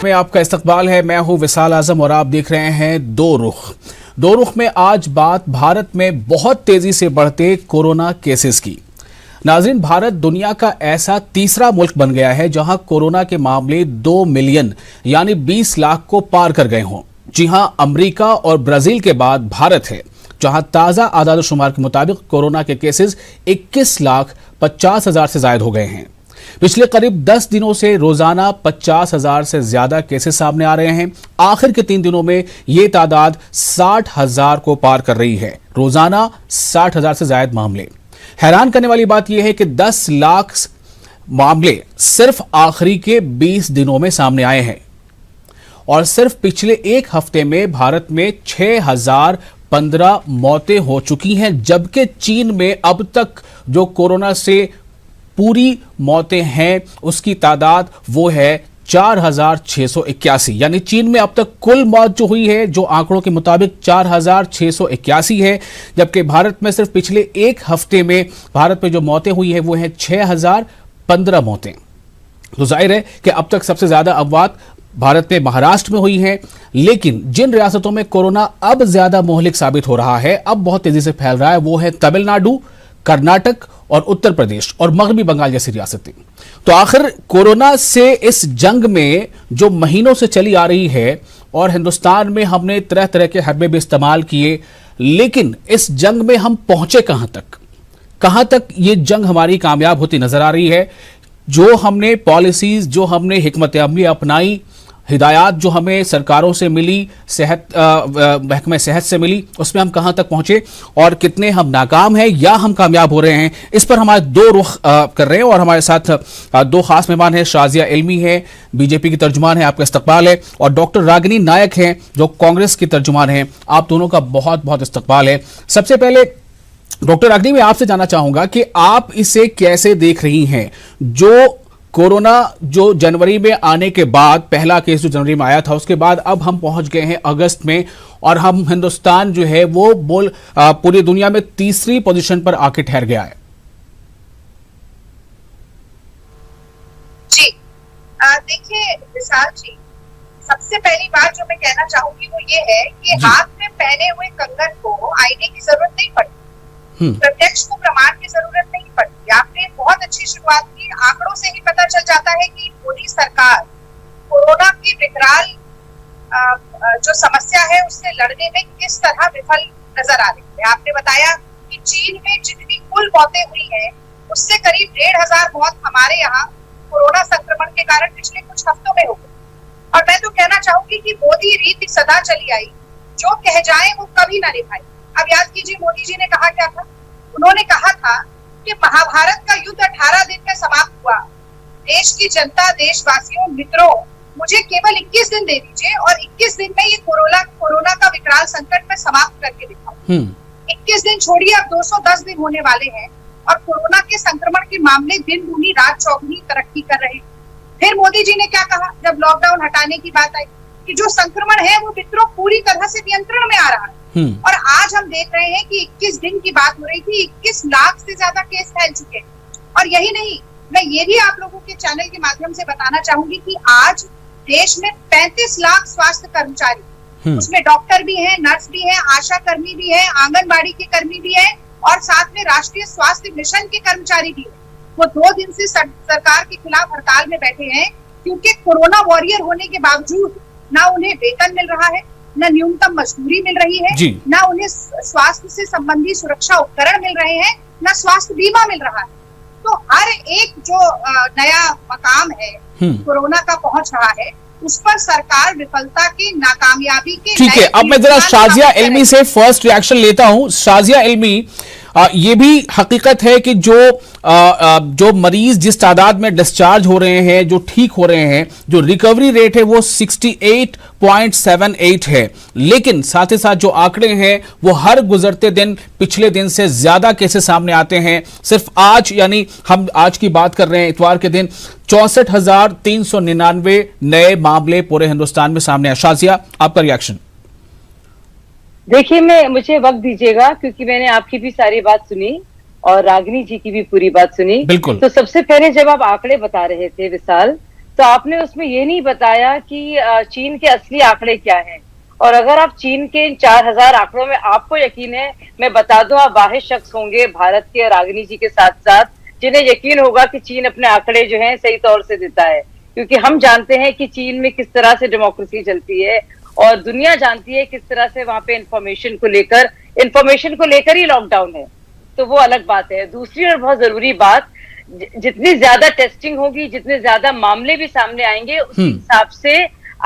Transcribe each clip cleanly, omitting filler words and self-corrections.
में आपका इस्तकबाल है। मैं हूं विशाल आजम और आप देख रहे हैं दो रुख में आज बात भारत में बहुत तेजी से बढ़ते कोरोना केसेस की। नाज़रीन, भारत दुनिया का ऐसा तीसरा मुल्क बन गया है जहां कोरोना के मामले 2 मिलियन यानी 20 लाख को पार कर गए हों। जी हां, अमेरिका और ब्राजील के बाद भारत है जहां ताजा आदाद-ओ-शुमार के मुताबिक कोरोना के केसेस 21,50,000 से ज्यादा हो गए हैं। पिछले करीब 10 दिनों से रोजाना 50,000 से ज्यादा केसेस सामने आ रहे हैं। आखिर के 3 दिनों में यह तादाद 60,000 को पार कर रही है। रोजाना 60,000 से ज्यादा मामले। हैरान करने वाली बात यह है कि 10 लाख मामले सिर्फ आखिरी के 20 दिनों में सामने आए हैं और सिर्फ पिछले एक हफ्ते में भारत में 6,015 मौतें हो चुकी हैं, जबकि चीन में अब तक जो कोरोना से पूरी मौतें हैं उसकी तादाद वो है 4,681। यानी चीन में अब तक कुल मौत जो हुई है जो आंकड़ों के मुताबिक 4,681 है, जबकि भारत में सिर्फ पिछले एक हफ्ते में भारत में जो मौतें हुई है वो है 6,015 मौतें। तो जाहिर है कि अब तक सबसे ज्यादा अमवात भारत में महाराष्ट्र में हुई है, लेकिन जिन रियासतों में कोरोना अब ज्यादा मोहलिक साबित हो रहा है, अब बहुत तेजी से फैल रहा है, वो है तमिलनाडु, कर्नाटक और उत्तर प्रदेश और मगरबी बंगाल जैसी रियासतें। तो आखिर कोरोना से इस जंग में जो महीनों से चली आ रही है और हिंदुस्तान में हमने तरह तरह के हरबे भी इस्तेमाल किए, लेकिन इस जंग में हम पहुंचे कहां तक ये जंग हमारी कामयाब होती नजर आ रही है। जो हमने पॉलिसीज, जो हमने हिकमत अमली अपनाई, हिदायत जो हमें सरकारों से मिली, महकमे सेहत से मिली, उसमें हम कहां तक पहुंचे और कितने हम नाकाम हैं या हम कामयाब हो रहे हैं, इस पर हमारे दो रुख कर रहे हैं। और हमारे साथ दो खास मेहमान हैं। शाजिया इल्मी है, बीजेपी की तर्जुमान है, आपका इस्तकबाल है, और डॉक्टर रागिनी नायक हैं जो कांग्रेस की तर्जुमान है। आप दोनों का बहुत बहुत इस्तकबाल है। सबसे पहले डॉक्टर रागिनी, मैं आपसे जानना चाहूंगा कि आप इसे कैसे देख रही हैं। जो कोरोना जो जनवरी में आने के बाद, पहला केस जो जनवरी में आया था, उसके बाद अब हम पहुंच गए हैं अगस्त में और हम हिंदुस्तान जो है वो पूरी दुनिया में तीसरी पोजीशन पर आके ठहर गया है। जी देखिए विशाल जी, सबसे पहली बात जो मैं कहना चाहूंगी वो ये है कि हाथ में पहने हुए कंगन को आईने की जरूरत नहीं पड़ती, प्रत्यक्ष को प्रमाण की जरूरत नहीं पड़ती। आपने बहुत अच्छी शुरुआत की। आंकड़ों से ही पता चल जाता है कि मोदी सरकार कोरोना की विकराल जो समस्या है उससे लड़ने में किस तरह विफल नजर आ रही है। आपने बताया कि चीन में जितनी कुल मौतें हुई हैं उससे करीब 1,500 मौत हमारे यहाँ कोरोना संक्रमण के कारण पिछले कुछ हफ्तों में हो गई। और मैं तो कहना चाहूंगी कि मोदी रीति सदा चली आई, जो कह जाए वो कभी ना निभाई। अब याद कीजिए, मोदी जी ने कहा क्या था? उन्होंने कहा था कि महाभारत का युद्ध 18 दिन में समाप्त हुआ। देश की जनता, देशवासियों, मित्रों, मुझे केवल 21 दिन दे दीजिए और 21 दिन में ये कोरोना का विकराल संकट में समाप्त करके दिखाऊं। 21 दिन छोड़िए, अब 210 दिन होने वाले हैं और कोरोना के संक्रमण के मामले दिन दूनी रात चौगुनी तरक्की कर रहे हैं। फिर मोदी जी ने क्या कहा जब लॉकडाउन हटाने की बात आई? कि जो संक्रमण है वो मित्रों पूरी तरह से नियंत्रण में आ रहा है। और आज हम देख रहे हैं कि 21 दिन की बात हो रही थी, 21 लाख से ज्यादा केस फैल चुके हैं। और यही नहीं, मैं ये भी आप लोगों के चैनल के माध्यम से बताना चाहूंगी कि आज देश में 35 लाख स्वास्थ्य कर्मचारी, उसमें डॉक्टर भी हैं, नर्स भी हैं, आशा कर्मी भी हैं, आंगनबाड़ी के कर्मी भी हैं और साथ में राष्ट्रीय स्वास्थ्य मिशन के कर्मचारी भी हैं। वो 2 दिन से सरकार के खिलाफ हड़ताल में बैठे हैं क्योंकि कोरोना वॉरियर होने के बावजूद ना उन्हें वेतन मिल रहा है, न न्यूनतम मजदूरी मिल रही है, न उन्हें स्वास्थ्य से संबंधी सुरक्षा उपकरण मिल रहे हैं, न स्वास्थ्य बीमा मिल रहा है। तो हर एक जो नया मकाम है कोरोना का पहुंच रहा है, उस पर सरकार विफलता की, नाकामयाबी के। ठीक है, अब मैं जरा शाजिया इल्मी से फर्स्ट रिएक्शन लेता हूं। शाजिया इल्मी, ये भी हकीकत है कि जो मरीज जिस तादाद में डिस्चार्ज हो रहे हैं, जो ठीक हो रहे हैं, जो रिकवरी रेट है वो 68.78 है, लेकिन साथ ही साथ जो आंकड़े हैं वो हर गुजरते दिन पिछले दिन से ज्यादा केसेस सामने आते हैं। सिर्फ आज, यानी हम आज की बात कर रहे हैं, इतवार के दिन 64,399 नए मामले पूरे हिंदुस्तान में सामने आए। शाजिया, आपका रिएक्शन? देखिए, मुझे वक्त दीजिएगा क्योंकि मैंने आपकी भी सारी बात सुनी और रागिनी जी की भी पूरी बात सुनी। बिल्कुल। तो सबसे पहले जब आप आंकड़े बता रहे थे विशाल, तो आपने उसमें ये नहीं बताया कि चीन के असली आंकड़े क्या हैं। और अगर आप चीन के इन 4000 आंकड़ों में, आपको यकीन है, मैं बता दूं, आप वाहिद शख्स होंगे भारत के, रागिनी जी के साथ साथ, जिन्हें यकीन होगा कि चीन अपने आंकड़े जो हैं सही तौर से देता है। क्योंकि हम जानते हैं कि चीन में किस तरह से डेमोक्रेसी चलती है, और दुनिया जानती है किस तरह से वहां पे इंफॉर्मेशन को लेकर ही लॉकडाउन है। तो वो अलग बात है। दूसरी और बहुत जरूरी बात, जितनी ज्यादा टेस्टिंग होगी, जितने ज्यादा मामले भी सामने आएंगे, उस हिसाब से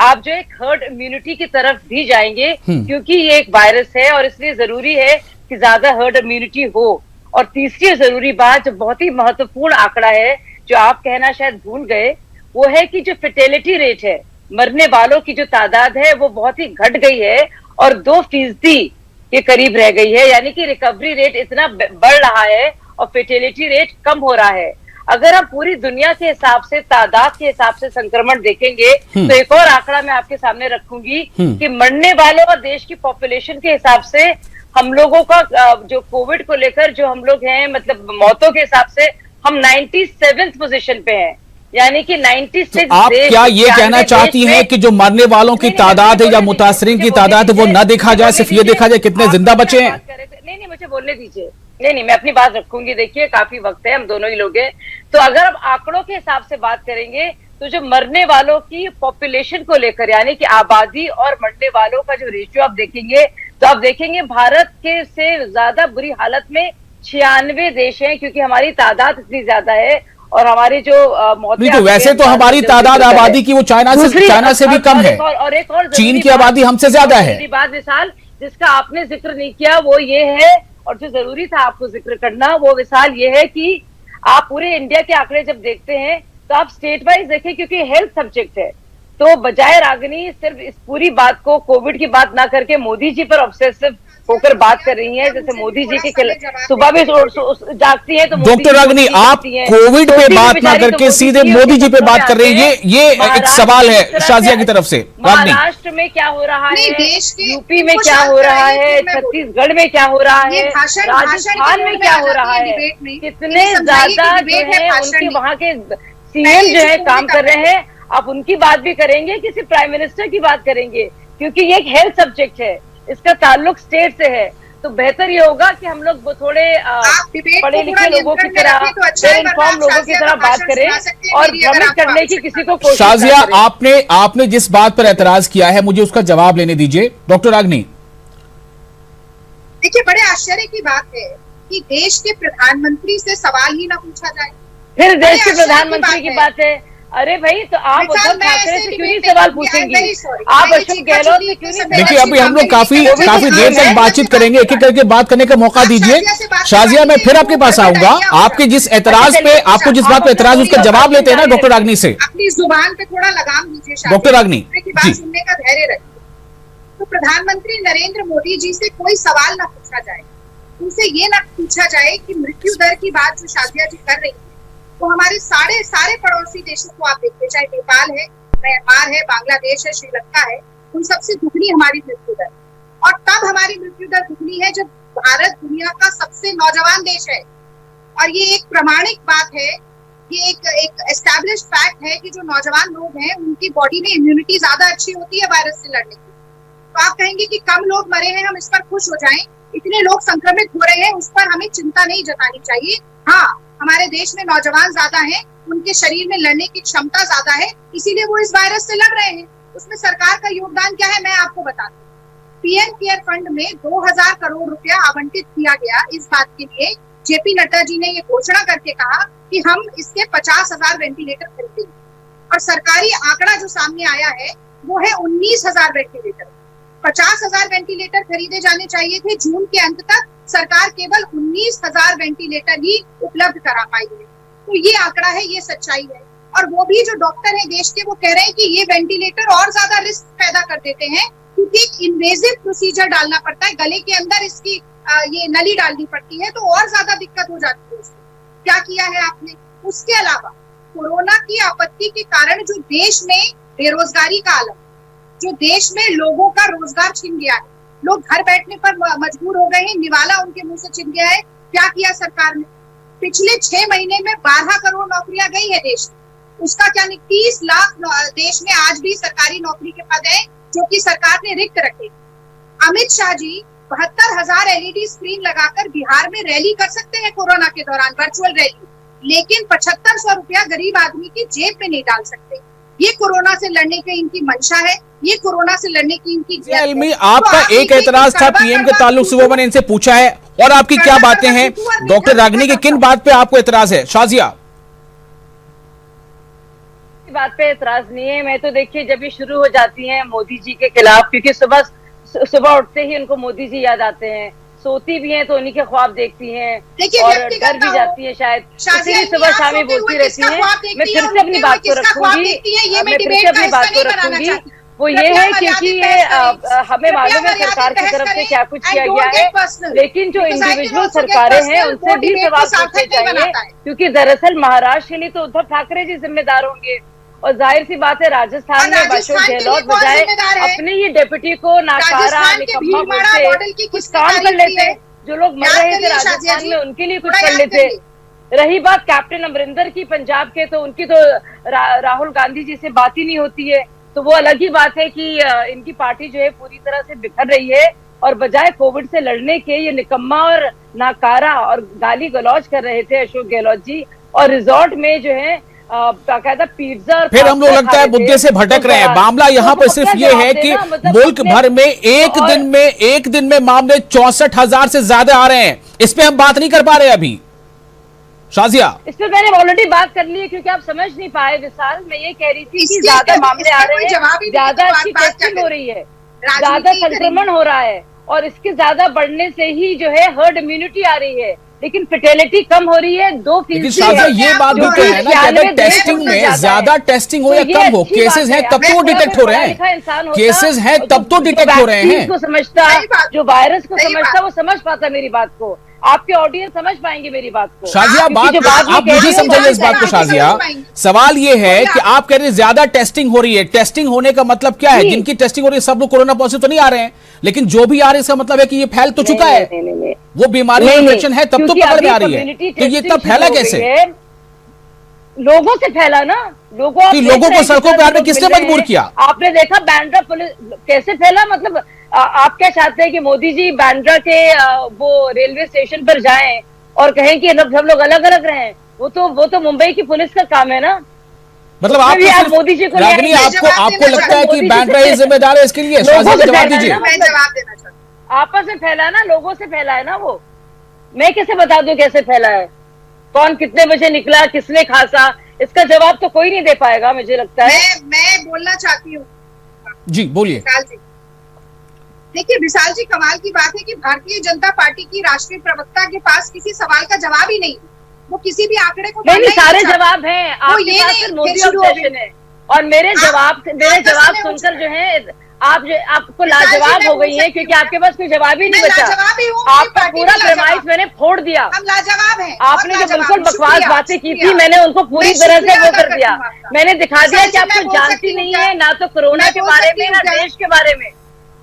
आप जो एक हर्ड इम्यूनिटी की तरफ भी जाएंगे, क्योंकि ये एक वायरस है और इसलिए जरूरी है कि ज्यादा हर्ड इम्यूनिटी हो। और तीसरी जरूरी बात, जो बहुत ही महत्वपूर्ण आंकड़ा है, जो आप कहना शायद भूल गए, वो है कि जो फर्टिलिटी रेट है, मरने वालों की जो तादाद है, वो बहुत ही घट गई है और 2% के करीब रह गई है। यानी कि रिकवरी रेट इतना बढ़ रहा है और फर्टिलिटी रेट कम हो रहा है। अगर हम पूरी दुनिया के हिसाब से, तादाद के हिसाब से संक्रमण देखेंगे, तो एक और आंकड़ा मैं आपके सामने रखूंगी कि मरने वालों और देश की पॉपुलेशन के हिसाब से हम लोगों का जो कोविड को लेकर जो हम लोग हैं, मतलब मौतों के हिसाब से हम 97th पोजीशन पे हैं। यानी कि 96 तो आप क्या ये कहना चाहती हैं कि जो मरने वालों की तादाद है या मुतासरीन की तादाद है, वो न देखा जाए, सिर्फ ये देखा जाए कितने जिंदा बचे हैं? नहीं, मुझे बोलने दीजिए। नहीं, मैं अपनी बात रखूंगी। देखिए, काफी वक्त है, हम दोनों ही लोग हैं। तो अगर हम आंकड़ों के हिसाब से बात करेंगे, तो जो मरने वालों की पॉपुलेशन को लेकर, यानी कि आबादी और मरने वालों का जो रेशियो आप देखेंगे, तो आप देखेंगे भारत के से ज्यादा बुरी हालत में 96 देश हैं, क्योंकि हमारी तादाद इतनी ज्यादा है और हमारी जो मौतें, तो वैसे तो हमारी तादाद आबादी की वो चाइना से भी कम है, और एक और चीन की आबादी हमसे ज्यादा है। मिसाल जिसका आपने जिक्र नहीं किया वो ये है, और जो जरूरी था आपको जिक्र करना, वो मिसाल ये है कि आप पूरे इंडिया के आंकड़े जब देखते हैं तो आप स्टेट वाइज देखें, क्योंकि हेल्थ सब्जेक्ट है। तो बजाय रागिनी सिर्फ इस पूरी बात को, कोविड की बात ना करके, मोदी जी पर ऑब्सेसिव होकर बात कर रही है। जैसे मोदी जी के सुबह भी जागती है तो डॉक्टर रागिनी, आप कोविड पे बात ना करके सीधे मोदी जी पे बात कर रही है, ये एक सवाल है शाजिया की तरफ से। महाराष्ट्र में क्या हो रहा है, यूपी में क्या हो रहा है, छत्तीसगढ़ में क्या हो रहा है, राजस्थान में क्या हो रहा है, कितने ज्यादा जो है उनके वहां के सीएम जो है काम कर रहे हैं। आप उनकी बात भी करेंगे, किसी प्राइम मिनिस्टर की बात करेंगे, क्योंकि ये एक हेल्थ सब्जेक्ट है, इसका ताल्लुक स्टेट से है। तो बेहतर ये होगा कि हम लोग थोड़े पढ़े लिखे लोगों की तरह, वेल इन्फॉर्म लोगों की तरह बात करें और भ्रमित करने की किसी को कोशिश। शाजिया, आपने जिस बात पर एतराज किया है, मुझे उसका जवाब लेने दीजिए। डॉक्टर रागिनी, देखिए, बड़े आश्चर्य की बात है कि देश के प्रधानमंत्री से सवाल ही ना पूछा जाए। फिर देश के प्रधानमंत्री की बात है। अरे भाई, तो आप उद्धव ठाकरे से क्यों नहीं सवाल पूछेंगी? आप अशोक गहलोत से क्यों नहीं? देखिए, अभी हम लोग काफी देर तक बातचीत करेंगे, एक एक करके बात करने का मौका दीजिए। शाजिया, मैं फिर आपके पास आऊंगा। आपके जिस एतराज पे, आपको जिस बात पे एतराज, उसका जवाब लेते हैं ना डॉक्टर रागिनी से। अपनी जुबान पे थोड़ा लगाम दीजिए डॉक्टर रागिनी जी। सुनने का धैर्य रखिए। तो प्रधानमंत्री नरेंद्र मोदी जी से कोई सवाल ना पूछा जाए, उनसे ये ना पूछा जाए कि मृत्यु दर की बात जो शाजिया जी कर रही है, तो हमारे सारे पड़ोसी देशों को आप देखिए, चाहे नेपाल है, म्यांमार है, बांग्लादेश है, श्रीलंका है, उन सबसे दुगनी हमारी मृत्यु दर। और तब हमारी मृत्यु दर दुगनी है जब भारत दुनिया का सबसे नौजवान देश है। और ये एक प्रमाणिक बात है, ये एक एस्टैब्लिश्ड फैक्ट है कि जो नौजवान लोग हैं उनकी बॉडी में इम्यूनिटी ज्यादा अच्छी होती है वायरस से लड़ने की। तो आप कहेंगे कि कम लोग मरे हैं, हम इस पर खुश हो जाएं, इतने लोग संक्रमित हो रहे हैं, उस पर हमें चिंता नहीं जतानी चाहिए। हाँ, हमारे देश में नौजवान ज्यादा हैं, उनके शरीर में लड़ने की क्षमता ज्यादा है, इसीलिए वो इस वायरस से लड़ रहे हैं। उसमें सरकार का योगदान क्या है, मैं आपको बताती हूँ। पीएम केयर फंड में 2000 करोड़ रुपया आवंटित किया गया इस बात के लिए। जेपी नड्डा जी ने ये घोषणा करके कहा कि हम इसके 50,000 वेंटिलेटर खरीदेंगे, और सरकारी आंकड़ा जो सामने आया है वो है 19,000 वेंटिलेटर। 50,000 वेंटिलेटर खरीदे जाने चाहिए थे जून के अंत तक, सरकार केवल 19,000 वेंटिलेटर ही उपलब्ध करा पाई है। तो ये आंकड़ा है, ये सच्चाई है। और वो भी जो डॉक्टर है देश के, वो कह रहे हैं कि ये वेंटिलेटर और ज्यादा रिस्क पैदा कर देते हैं, क्योंकि इन्वेजिव प्रोसीजर डालना पड़ता है, गले के अंदर इसकी ये नली डालनी पड़ती है, तो और ज्यादा दिक्कत हो जाती है उसको। क्या किया है आपने? उसके अलावा कोरोना की आपत्ति के कारण जो देश में बेरोजगारी का आलम, जो देश में लोगों का रोजगार छिन गया है, लोग घर बैठने पर मजबूर हो गए हैं, निवाला उनके मुंह से छिन गया है। क्या किया सरकार ने? पिछले 6 महीने में 12 करोड़ नौकरियां गई है देश में। उसका क्या नहीं, 30 लाख देश में आज भी सरकारी नौकरी के पद है जो कि सरकार ने रिक्त रखे। अमित शाह जी 72,000 LED स्क्रीन लगाकर बिहार में रैली कर सकते हैं कोरोना के दौरान, वर्चुअल रैली, लेकिन 7500 रुपया गरीब आदमी की जेब में नहीं डाल सकते। ये कोरोना से लड़ने की इनकी मंशा है, ये कोरोना से लड़ने की इनकी अलमी, आपका एक एतराज था पीएम के ताल्लुक से, वो मैंने इनसे पूछा है, और आपकी क्या बातें हैं? डॉक्टर रागिनी की किन बात पे आपको एतराज है? शाजिया, बात पे एतराज नहीं है। मैं तो देखिए जब ये शुरू हो जाती हैं मोदी जी के खिलाफ, क्योंकि सुबह उठते ही उनको मोदी जी याद आते हैं, सोती भी हैं तो उन्हीं के ख्वाब देखती हैं और डर भी जाती हैं शायद, इसलिए सुबह शाम ही बोलती रहती हैं। मैं फिर से अपनी बात को रखूंगी, मैं फिर से अपनी बात को रखूंगी। वो ये है क्योंकि ये हमें मालूम है सरकार की तरफ से क्या कुछ किया गया है, लेकिन जो इंडिविजुअल सरकारें हैं उनसे भी सवाल पूछने चाहिए, क्योंकि दरअसल महाराष्ट्र के लिए तो उद्धव ठाकरे जी जिम्मेदार होंगे, और जाहिर सी बात है राजस्थान में अशोक गहलोत बजाय अपने ही डेप्यूटी को नाकारा निकम्मा बोलते, कुछ काम कर लेते। जो लोग मर रहे थे राजस्थान में उनके लिए कुछ कर लेते। रही बात कैप्टन अमरिंदर की पंजाब के, तो उनकी तो राहुल गांधी जी से बात ही नहीं होती है, तो वो अलग ही बात है कि इनकी पार्टी जो है पूरी तरह से बिखर रही है, और बजाय कोविड से लड़ने के ये निकम्मा और नाकारा और गाली गलौज कर रहे थे अशोक गहलोत जी, और रिजॉर्ट में जो है बाकायदा पिज्जा और फिर हम लोग लगता है मुद्दे से भटक रहे हैं। मामला यहाँ पर सिर्फ ये है कि मुल्क भर में एक दिन में मामले 64,000 से ज्यादा आ रहे हैं, इस पे हम बात नहीं कर पा रहे अभी। शाजिया, इस पे मैंने ऑलरेडी बात कर ली है, क्योंकि आप समझ नहीं पाए विशाल। मैं ये कह रही थी कि ज्यादा मामले आ रहे हैं, ज्यादा अच्छी टेस्टिंग हो रही है, ज्यादा संक्रमण हो रहा है, और इसके ज्यादा बढ़ने से ही जो है हर्ड इम्यूनिटी आ रही है, लेकिन फर्टिलिटी कम हो रही है 2%। ये बात भी तो है ना कि अगर टेस्टिंग में ज्यादा टेस्टिंग हो या कम हो, केसेस हैं तब तो डिटेक्ट हो रहे हैं, केसेस हैं तब तो डिटेक्ट हो रहे हैं। को समझता, जो वायरस को समझता, वो समझ पाता मेरी बात को। आपके ऑडियंस समझ पाएंगे मेरी बात को। शाजिया, आप मुझे समझाइए इस बात को। शाजिया, सवाल ये है कि आप कह रहे हैं ज्यादा टेस्टिंग हो रही है, टेस्टिंग होने का मतलब क्या है? जिनकी टेस्टिंग हो रही है सब लोग कोरोना पॉजिटिव तो नहीं आ रहे हैं, लेकिन जो भी आ रहे हैं इसका मतलब है कि ये फैल तो चुका है, वो बीमारी इन्फेक्शन है तब तो पकड़ में आ रही है, तो ये तब फैला कैसे? लोगों से फैला ना, लोगों को सड़कों पे आने किसने मजबूर किया? आपने देखा बांद्रा पुलिस कैसे फैला, मतलब आप क्या चाहते हैं कि मोदी जी बांद्रा के वो रेलवे स्टेशन पर जाएं और कहें कि सब लोग अलग अलग रहें? वो तो मुंबई की पुलिस का काम है ना। मतलब आप मोदी जी को आपको लगता है कि बांद्रा ही जिम्मेदार है इसके लिए? जवाब दीजिए। आपस में फैला ना, लोगों से फैला है ना वो। मैं कैसे बता दूं कैसे फैला है, कौन कितने बजे निकला, किसने खासा, इसका जवाब तो कोई नहीं दे पाएगा मुझे लगता है। मैं बोलना चाहती हूँ। जी बोलिए। देखिए विशाल जी, कमाल की बात है कि भारतीय जनता पार्टी की राष्ट्रीय प्रवक्ता के पास किसी सवाल का जवाब ही नहीं, वो किसी भी आंकड़े को नहीं, सारे जवाब हैं आपके पास, सिर्फ मोदी ऑब्जेक्शन है। और मेरे जवाब सुनकर जो है आपको लाजवाब हो गई है, क्योंकि आपके पास कोई जवाब ही नहीं बचा। आपका पूरा प्रेमाइस मैंने फोड़ दिया। हम लाजवाब हैं। आपने जो बिल्कुल बकवास बातें की थी, मैंने उनको पूरी तरह से वो कर दिया। मैंने दिखा दिया कि आप कुछ जानती नहीं है, ना तो कोरोना के बारे में, ना देश के बारे में।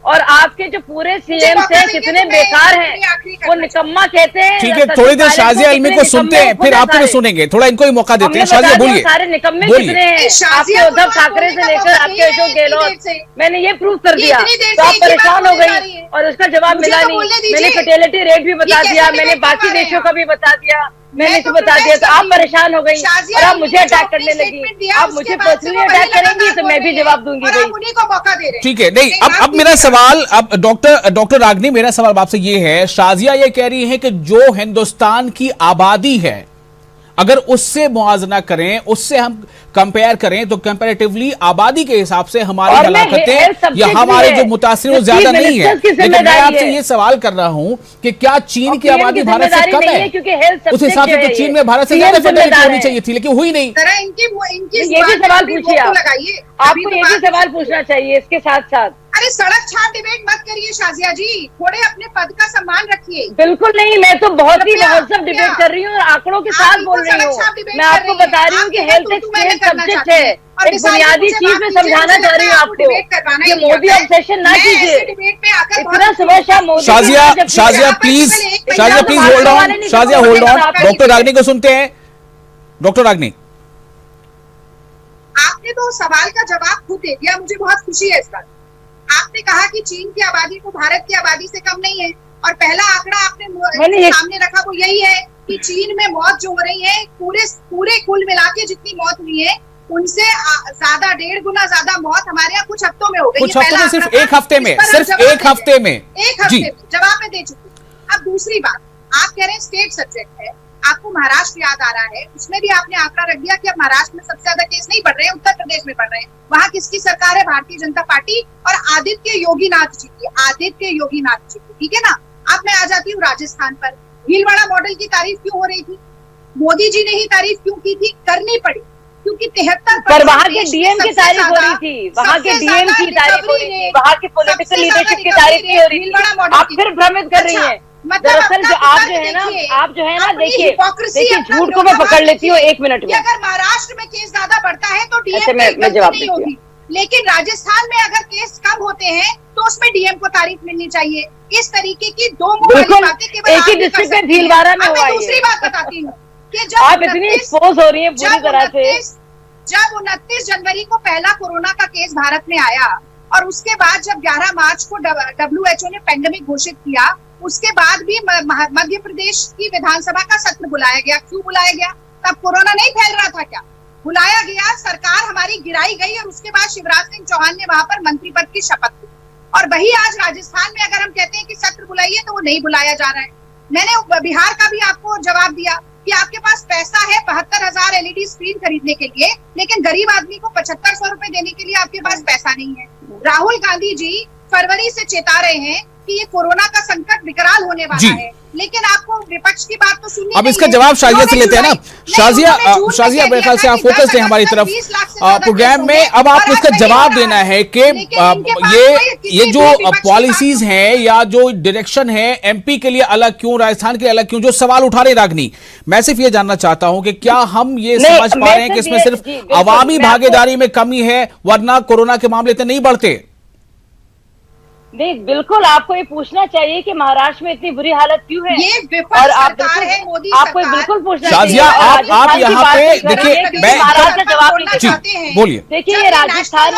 और आपके जो पूरे सीएम हैं कितने बेकार हैं, वो निकम्मा कहते हैं। ठीक है, थोड़ी देर शाजिया अलमी को सुनते हैं, फिर आपको भी सुनेंगे, थोड़ा इनको ही मौका देते हैं। शाजिया बोलिए। सारे निकम्मे कितने हैं, आपके उद्धव ठाकरे से लेकर आपके अशोक गहलोत, मैंने ये प्रूव कर दिया, तो आप परेशान हो गई और उसका जवाब मिला नहीं। मैंने फर्टिलिटी रेट भी बता दिया, मैंने बाकी देशों का भी बता दिया, मैंने इसे बता दिया, तो आप परेशान हो गई और आप मुझे अटैक करने लगी। आप मुझे पर्सनली अटैक करेंगी तो मैं भी जवाब दूंगी भाई। ठीक है, नहीं अब मेरा सवाल, अब डॉक्टर रागिनी, मेरा सवाल आपसे ये है, शाजिया ये कह रही है कि जो हिंदुस्तान की आबादी है अगर उससे मुआवजा करें, उससे हम कंपेयर करें, तो कंपैरेटिवली आबादी के हिसाब से हमारी हलाकतें या हमारे जो मुतासिर वो ज्यादा नहीं है। लेकिन मैं आपसे ये सवाल कर रहा हूं कि क्या चीन की आबादी भारत से कम है? उस हिसाब से तो चीन में भारत से ज्यादा फर्टिलिटी होनी चाहिए थी, लेकिन हुई नहीं। ये भी सवाल पूछिए, आपको ये भी सवाल पूछना चाहिए इसके साथ साथ। अरे सड़क छाप डिबेट मत करिए शाजिया जी, थोड़े अपने पद का सम्मान रखिए। बिल्कुल नहीं, मैं तो बहुत ही महोत्सव डिबेट कर रही हूँ और आंकड़ों के साथ बोल रही हूँ। मैं आपको बता रही हूँ कि हेल्थ एक सब्जेक्ट है, एक बुनियादी चीज में समझाना चाह रही हूँ आपको। ये मोदी ऑब्सेशन ना कीजिए, इतना सुबह शाम Modi. Shazia please hold on, Shazia hold on. Doctor Ragini को सुनते हैं। डॉक्टर रागिनी, आपने तो सवाल का जवाब खुद दे दिया, मुझे बहुत खुशी है इस बात। आपने कहा कि चीन की आबादी को भारत की आबादी से कम नहीं है, और पहला आंकड़ा आपने सामने रखा वो यही है कि चीन में मौत जो हो रही है, पूरे कुल मिला के जितनी मौत हुई है उनसे ज्यादा, 1.5 गुना ज्यादा मौत हमारे यहाँ कुछ हफ्तों में हो गई। कुछ हफ्तों में, सिर्फ एक हफ्ते में, सिर्फ एक हफ्ते में जवाब में दे चुकी। अब दूसरी बात, आप कह रहे हैं स्टेट सब्जेक्ट है, आपको महाराष्ट्र याद आ रहा है, उसमें भी आपने आंकड़ा रख दिया कि अब महाराष्ट्र में सबसे ज्यादा केस नहीं बढ़ रहे हैं, उत्तर प्रदेश में बढ़ रहे हैं। वहां किसकी सरकार है? भारतीय जनता पार्टी और आदित्य योगीनाथ जी की, आदित्य योगीनाथ जी की, ठीक है ना। अब मैं आ जाती हूँ राजस्थान पर। भीलवाड़ा मॉडल की तारीफ क्यों हो रही थी? मोदी जी ने ही तारीफ क्यों की थी? करनी पड़ी, क्योंकि 73 पर वहाँ के डीएम की तारीफ हो रही थी, वहाँ के डीएम की तारीफ हो रही थी, वहाँ की पॉलिटिकल लीडरशिप की तारीफ नहीं हो रही थी। आप फिर भ्रमित कर रही हैं। दरअसल जो आप जो है ना, देखिए झूठ को मैं पकड़ लेती हूँ 1 मिनट में। अगर महाराष्ट्र में केस ज्यादा बढ़ता है तो डीएम मैं जवाब नहीं होगी, लेकिन राजस्थान में अगर केस कम होते हैं तो उसमें डीएम को तारीफ मिलनी चाहिए। इस तरीके की दो मुंह बातें केवल एक ही डिस्ट्रिक्ट में भीलवाड़ा में हुआ है। दूसरी बात बताती हूँ कि जब आप इतनी एक्सपोज हो रही है पूरी तरह से। जब 29 जनवरी को पहला कोरोना का केस भारत में आया, और उसके बाद जब 11 मार्च को WHO ने पेंडेमिक घोषित किया, उसके बाद भी मध्य प्रदेश की विधानसभा का सत्र बुलाया गया। क्यों बुलाया गया? तब कोरोना नहीं फैल रहा था क्या? बुलाया गया, सरकार हमारी गिराई गई, और उसके बाद शिवराज सिंह चौहान ने वहां पर मंत्री पद की शपथ ली। और वही आज राजस्थान में अगर हम कहते हैं कि सत्र बुलाइए तो वो नहीं बुलाया जा रहा है। मैंने बिहार का भी आपको जवाब दिया कि आपके पास पैसा है 72,000 LED स्क्रीन खरीदने के लिए, लेकिन गरीब आदमी को 7500 रुपए देने के लिए आपके पास पैसा नहीं है। राहुल गांधी जी फरवरी से चेता रहे हैं कि ये कोरोना का संकट विकराल होने वाला है, लेकिन आपको विपक्ष की बात तो सुननी अब इसका जवाब शाजिया से लेते हैं ना। शाजिया मेरे ख्याल से आप फोकस है हमारी तरफ प्रोग्राम में। अब आपको इसका जवाब देना है कि ये जो पॉलिसीज हैं या जो डायरेक्शन है एमपी के लिए अलग क्यों, राजस्थान के लिए अलग क्यों, जो सवाल उठा रहे रागनी, मैं सिर्फ ये जानना चाहता हूं कि क्या हम ये समझ पा रहे हैं कि इसमें सिर्फ अवामी भागीदारी में कमी है, वरना कोरोना के मामले इतने नहीं बढ़ते? नहीं, बिल्कुल आपको ये पूछना चाहिए कि महाराष्ट्र में इतनी बुरी हालत क्यों है, ये और आप आपको बिल्कुल पूछना शाजिया, आप यहाँ पे देखिए, मैं महाराष्ट्र जवाब नहीं जी बोलिए। देखिए ये राजस्थान,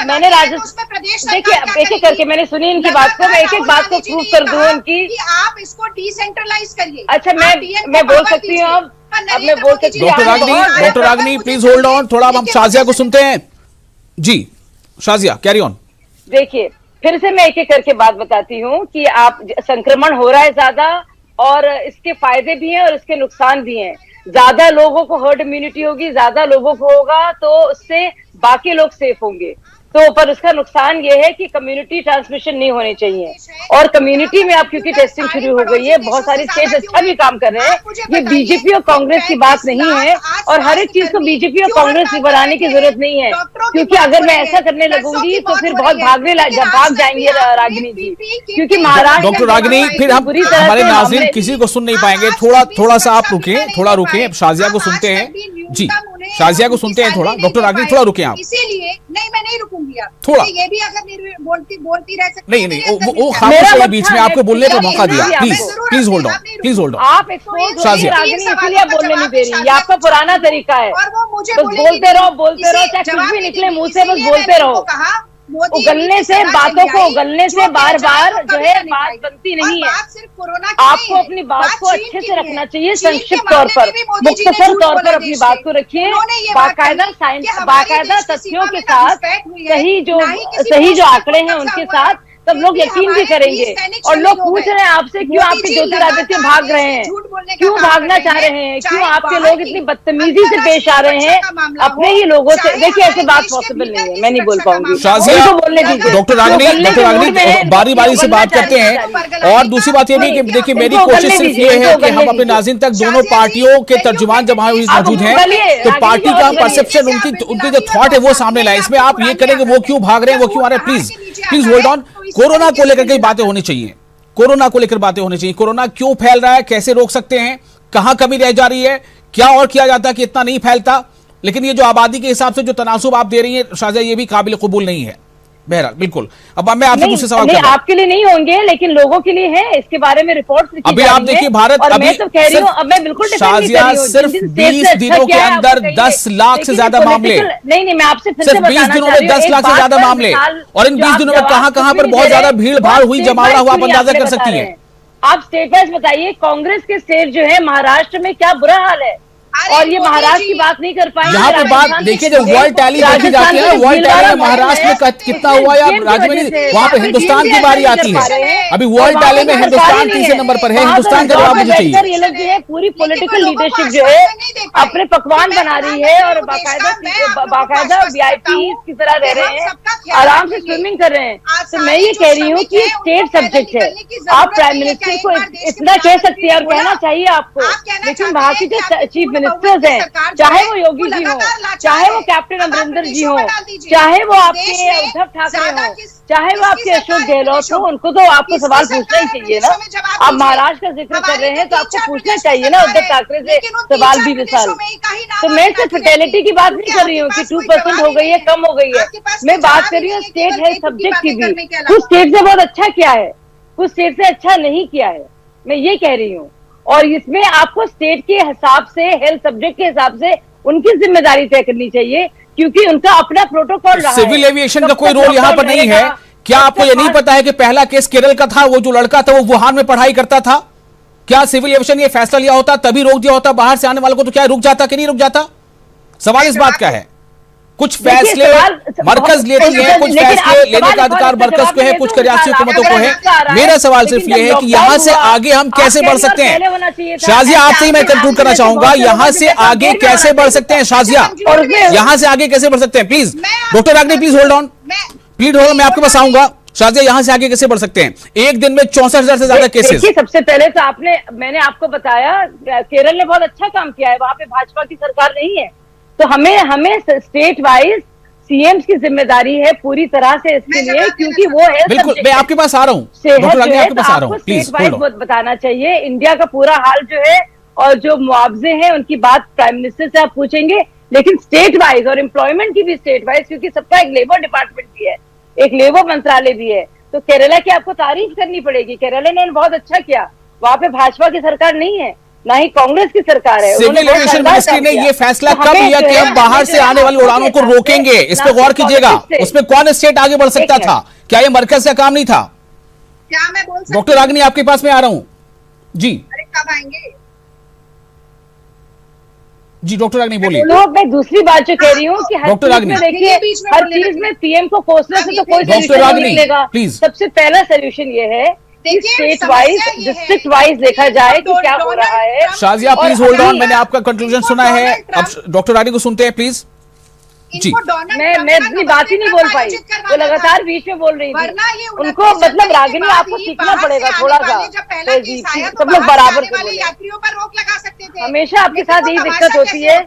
मैंने राजस्थान, देखिए अब एक एक करके मैंने सुनी इनकी बात को, मैं एक एक बात को प्रूव कर दूं इनकी। आप इसको डिसेंट्रलाइज करिए। अच्छा, मैं बोल सकती हूँ अब मैं बोल सकती हूँ। Doctor Ragini please hold on, थोड़ा हम शाजिया को सुनते हैं। जी शाजिया, कैरी ऑन। देखिए फिर से मैं एक एक करके बात बताती हूँ कि आप संक्रमण हो रहा है ज्यादा, और इसके फायदे भी हैं और इसके नुकसान भी हैं। ज्यादा लोगों को हर्ड इम्यूनिटी होगी, ज्यादा लोगों को होगा तो उससे बाकी लोग सेफ होंगे। तो पर उसका नुकसान ये है कि कम्युनिटी ट्रांसमिशन नहीं होनी चाहिए, और कम्युनिटी में अब क्योंकि टेस्टिंग शुरू हो गई है, बहुत सारी स्टेट्स अच्छा भी काम कर रहे हैं। ये बीजेपी और कांग्रेस की बात नहीं है, और हर एक चीज को बीजेपी और कांग्रेस की बनाने की जरूरत नहीं है, क्योंकि अगर मैं ऐसा करने लगूंगी तो फिर बहुत भाग जाएंगे रागिनी जी, क्योंकि महाराष्ट्र। डॉक्टर रागिनी, फिर हम हमारे नाज़रीन किसी को सुन नहीं पाएंगे, थोड़ा सा आप रुके, थोड़ा रुके, शाजिया को सुनते हैं। जी शाजिया को सुनते हैं थोड़ा। डॉक्टर रागिनी थोड़ा रुके आप। इसीलिए नहीं, मैं नहीं रुकूंगी थोड़ा, ये भी अगर बोलती रह सकती नहीं वो खामोश बीच में आपको बोलने का मौका दिया। Please hold on. आप शाजिया इसलिए बोलने नहीं दे रही, ये आपका पुराना तरीका है, और वो मुझे बस बोलते रहो, चाहे कुछ भी निकले मुंह से, बस बोलते रहो। उगलने से बातों को उगलने से बार बार जो है बात बनती नहीं है। आपको अपनी बात को अच्छे से रखना चाहिए, संक्षिप्त तौर पर, मुख्तसर तौर पर अपनी बात को रखिए, बाकायदा तथ्यों के साथ, सही जो आंकड़े हैं उनके साथ, तब लोग यकीन भी करेंगे। और लोग पूछ रहे हैं आपसे क्यों आपके ज्योतिरादित्य भाग रहे हैं, क्यों भागना चाह रहे हैं, क्यों आपके लोग इतनी बदतमीजी से पेश आ रहे हैं अपने ही लोगों से। देखिए ऐसी बात पॉसिबल नहीं है, मैं नहीं बोल पाऊंगी। बोलने दीजिए डॉक्टर रागिनी, बारी बारी से बात करते हैं। और दूसरी बात ये भी कि देखिए मेरी कोशिश सिर्फ ये है कि हम अपने नाज़रीन तक दोनों पार्टियों के तर्जुमान जब मौजूद हैं तो पार्टी का परसेप्शन, उनकी जो थॉट है वो सामने लाए। इसमें आप ये करेंगे वो क्यों भाग रहे हैं, वो क्यों आ रहे हैं, प्लीज होल्ड ऑन। कोरोना को लेकर के बातें होनी चाहिए, कोरोना को लेकर बातें होनी चाहिए। कोरोना क्यों फैल रहा है, कैसे रोक सकते हैं, कहां कमी रह जा रही है, क्या और किया जाता है कि इतना नहीं फैलता। लेकिन ये जो आबादी के हिसाब से जो तनासुब आप दे रही हैं शाजिया, ये भी काबिल कबूल नहीं है। बहरहाल बिल्कुल। अब मैं आपसे दूसरे सवाल नहीं, कर रहा हूं। आपके लिए नहीं होंगे लेकिन लोगों के लिए है, इसके बारे में रिपोर्ट लिखी अभी जा आप रही है। देखिए भारत और अभी मैं तो कह रही हूँ, अब मैं बिल्कुल डिफेंड नहीं कर शाजिया रही हूँ, सिर्फ जिन दिन 20 से दिनों अच्छा के किया है, अंदर आपको कहिए। 10 लाख से लेकिन ज्यादा ये मामले, political- नहीं, मैं आपसे फिर से सिर्फ 20 बताना दिनों चाह में रही हूँ, 10 एक लाख से बात ज्यादा पर मामले, मिसाल और इन जो 20 आप दिनों में जवाब कहां कहां कुछ पर भी बहुत नहीं दे ज्यादा रहे, भीड़ वो भाड़ आप हुई, state जमावड़ा wise हुआ, आप पूरी अंदाजा आंकड़े कर बता सकती रहे हैं। हैं। आप स्टेट वाइज बताइए, कांग्रेस के स्टेट जो है महाराष्ट्र में क्या बुरा हाल है, अरे और ये मोदी महाराष्ट्र जी, की बात नहीं कर पाएंगे। यहाँ पे बात राजस्थान देखिए, के जब स्टेट वर्ल्ड को- टैली देखी जाती है, राजस्थान का वर्ल्ड जो टैली में भीलवाड़ा महाराष्ट्र में मॉडल है, कितना इसमें हुआ या GM की राज्य में वजह नहीं, से वहां पे आप हिंदुस्तान GM की के बारी ऐसा आती नहीं कर पा रहे है। हैं। अभी और वर्ल्ड वहाँ टैली पे में सरकार हिंदुस्तान ही नहीं तीसरे है। नंबर पर है, वहाँ तो हिंदुस्तान का रिजॉर्ट जवाब में मुझे चाहिए। बैठकर ये लोग जो है पूरी लेकिन वो पॉलिटिकल लोगों को लीडरशिप जो है आश्वासन नहीं दे पाए अपने कि पकवान मैं बना रही है, प्रधानमंत्री और हूँ देश का, मैं आप लोगों को बाकायदा आश्वस्त करता VIP हूँ की तरह रह कि रहे हम हैं, सबका ख्याल आराम से रखेंगे। स्विमिंग कर रहे हैं। आज तो मैं सारे ये जो कह रही हूँ श्रमिक कि हैं, स्टेट उनको पैदल सब्जेक्ट है, निकलने की आप जरूरत प्राइम नहीं है। मिनिस्टर क्या एक को बार देश के इतना कह सकती प्रधानमंत्री है ने और कहना बोला? चाहिए आपको, आप कहना लेकिन चाहते वहाँ हैं के कि जो आपकी चीफ पूर्ण मिनिस्टर्स बहुमत की हैं, सरकार जो चाहे है, वो योगी वो जी हो, लगातार लाचार चाहे वो है। कैप्टन अब आप अमरिंदर जी विदेशों हो, में डाल दीजिए। चाहे वो इस आपके देश में उद्धव ठाकरे ज्यादा हो, किस- चाहे वो किसकी आपके अशोक सरकार है गहलोत विदेशों हो, में? उनको तो आपको किसकी सवाल सरकार पूछना ही है चाहिए ना। विदेशों में? जवाब आप दीजिए। महाराष्ट्र का जिक्र कर हमारी रहे हैं तो तो आपको 3-4 पूछना प्रदेश की चाहिए ना सरकार उद्धव है, ठाकरे से लेकिन उन सवाल 3-4 भी मिसाल। प्रदेशों में ही का ही नाम तो आप मैं गिनाती सिर्फ फर्टेलिटी रहती। की बात नहीं क्योंकि कर रही आपके हूँ कि पास कोई 2% जवाब हो ही गई है, नहीं कम हो गई है। आपके पास मैं कोई बात जवाब कर ही रही हूँ नहीं है, स्टेट केवल हेल्थ बेतुकी सब्जेक्ट की बातें भी। करने के कुछ अलावा। स्टेट से बहुत अच्छा किया है, कुछ स्टेट से अच्छा नहीं किया है, मैं ये कह रही हूँ। और इसमें आपको स्टेट के हिसाब से, हेल्थ सब्जेक्ट के हिसाब से उनकी जिम्मेदारी तय करनी चाहिए, क्योंकि उनका अपना प्रोटोकॉल रहा है। सिविल एविएशन का कब कोई तक रोल यहाँ पर लॉकडाउन नहीं है रहेगा, क्या? कब आपको तक ये नहीं मास्क- पता है कि पहला केस केरल का था, वो जो लड़का था वो वुहान में पढ़ाई करता था? क्या सिविल एविएशन ये फैसला लिया होता, तभी रोक दिया होता बाहर से आने वालों को, तो क्या रुक जाता कि नहीं रुक जाता? सवाल इस बात का है। कुछ फैसले मरकज लेती है, कुछ फैसले लेने का अधिकार मरकज को है, कुछ रियासती हुकूमतों को है। मेरा सवाल सिर्फ ये है कि यहां से आगे हम कैसे बढ़ सकते हैं? शाजिया, आपसे ही मैं कंक्लूड करना चाहूंगा, यहां से आगे कैसे बढ़ सकते हैं? शाजिया, यहां से आगे कैसे बढ़ सकते हैं? Please doctor Ragini, please hold on, please hold, मैं आपके पास आऊंगा। शाजिया, यहां से आगे कैसे बढ़ सकते हैं? एक दिन में 64,000 से ज्यादा केसेस। देखिए, सबसे पहले तो मैंने आपको बताया केरल ने बहुत अच्छा काम किया है, वहां पे भाजपा की सरकार नहीं है, तो हमें स्टेट वाइज सीएम की जिम्मेदारी है पूरी तरह से इसके लिए, क्योंकि वो है बिल्कुल, मैं आपके पास आ रहा हूं डॉक्टर रागनी, आपके पास आ रहा हूं, प्लीज स्टेट वाइज बताना चाहिए। इंडिया का पूरा हाल जो है और जो मुआवजे हैं उनकी बात प्राइम मिनिस्टर से आप पूछेंगे, लेकिन स्टेट वाइज और एम्प्लॉयमेंट की भी स्टेट वाइज, क्योंकि सबका एक लेबर डिपार्टमेंट भी है, एक लेबर मंत्रालय भी है, तो केरला की आपको तारीफ करनी पड़ेगी। केरला ने बहुत अच्छा किया, वहां पे भाजपा की सरकार नहीं है, ना ही कांग्रेस की सरकार है। सिविल एविएशन मिनिस्ट्री ने ये फैसला कब लिया कि हम बाहर से आने वाली उड़ानों को रोकेंगे? इस पे गौर कीजिएगा। उसमें कौन स्टेट आगे बढ़ सकता था? क्या ये मरकज का काम नहीं था? क्या मैं बोल सकती डॉक्टर रागनी, आपके पास मैं आ रहा हूं जी। अरे कब आएंगे? जी डॉक्टर रागनी बोलिए। लोग, मैं दूसरी बात जो कह रही हूँ कि हर डॉक्टर चीज रागनी। में देखिए, बीच में हर बोलने चीज लगी। में पीएम को कोसने से तो कोई डॉक्टर सोल्यूशन रागनी, नहीं मिलेगा। प्लीज। सबसे पहला सोल्यूशन ये है कि देखिए, स्टेट समस्या वाइज, ये है डिस्ट्रिक्ट वाइज देखा जाए कि क्या हो रहा है। शाजिया, और प्लीज होल्ड ऑन, अभी- मैंने आपका कंक्लूजन सुना है, अब डॉक्टर रागनी को सुनते हैं प्लीज। जी। मैं अपनी बात ही नहीं बोल पाई, वो लगातार बीच में बोल रही थी। उनको मतलब रागिनी आपको सीखना पड़ेगा थोड़ा सा, सब लोग बराबर से बोले। यात्रियों पर रोक लगा सकते थे। हमेशा आपके साथ यही दिक्कत होती है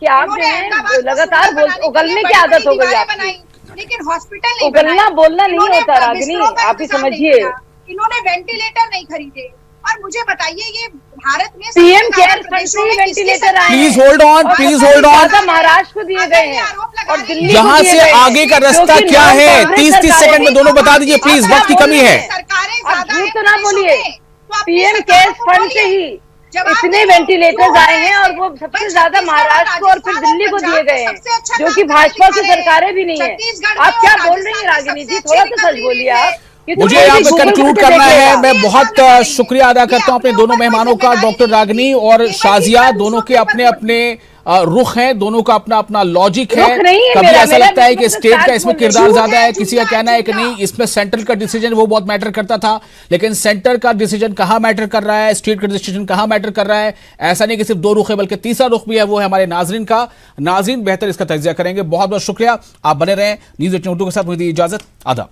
कि आप जो है लगातार उगलने की आदत हो गई आपकी। लेकिन हॉस्पिटल उगलना बोलना नहीं होता रागिनी, आप ही समझिए। इन्होंने वेंटिलेटर नहीं खरीदे, और मुझे बताइए ये भारत में पीएम केयर फंड से ही वेंटिलेटर आए। Please hold on, please hold on. Maharashtra को दिए गए हैं और दिल्ली को यहाँ दिए से गए हैं। आगे का रास्ता क्योंकि क्या है? कांग्रेस 30-30 सरकार सेकंड में दोनों बता दीजिए प्लीज, वक्त की कमी है। आप झूठ तो ना बोलिए, पीएम केयर फंड से ही इतने वेंटिलेटर्स आए हैं, और वो सबसे ज्यादा महाराष्ट्र को और फिर दिल्ली को दिए गए हैं, जो कि भाजपा की सरकारें भी नहीं है। आप क्या बोल रही हैं रागिनी जी? थोड़ा तो सच बोलिए आप। मुझे यहाँ पे कंक्लूड करना है। मैं बहुत शुक्रिया अदा करता हूँ अपने दोनों मेहमानों का, डॉक्टर रागनी और शाजिया। दोनों के अपने अपने रुख हैं, दोनों का अपना अपना लॉजिक है। कभी ऐसा लगता है कि स्टेट का इसमें किरदार ज्यादा है, किसी का कहना है कि नहीं इसमें सेंट्रल का डिसीजन वो बहुत मैटर करता था, लेकिन सेंटर का डिसीजन कहाँ मैटर कर रहा है, स्टेट का डिसीजन कहाँ मैटर कर रहा है। ऐसा नहीं कि सिर्फ दो रुख है, बल्कि तीसरा रुख भी है, वो है हमारे नाजरीन का। नाजरीन बेहतर इसका तज्जिया करेंगे। बहुत बहुत शुक्रिया, आप बने रहें न्यूज़ 18 के साथ। मुझे दी इजाजत, आदाब।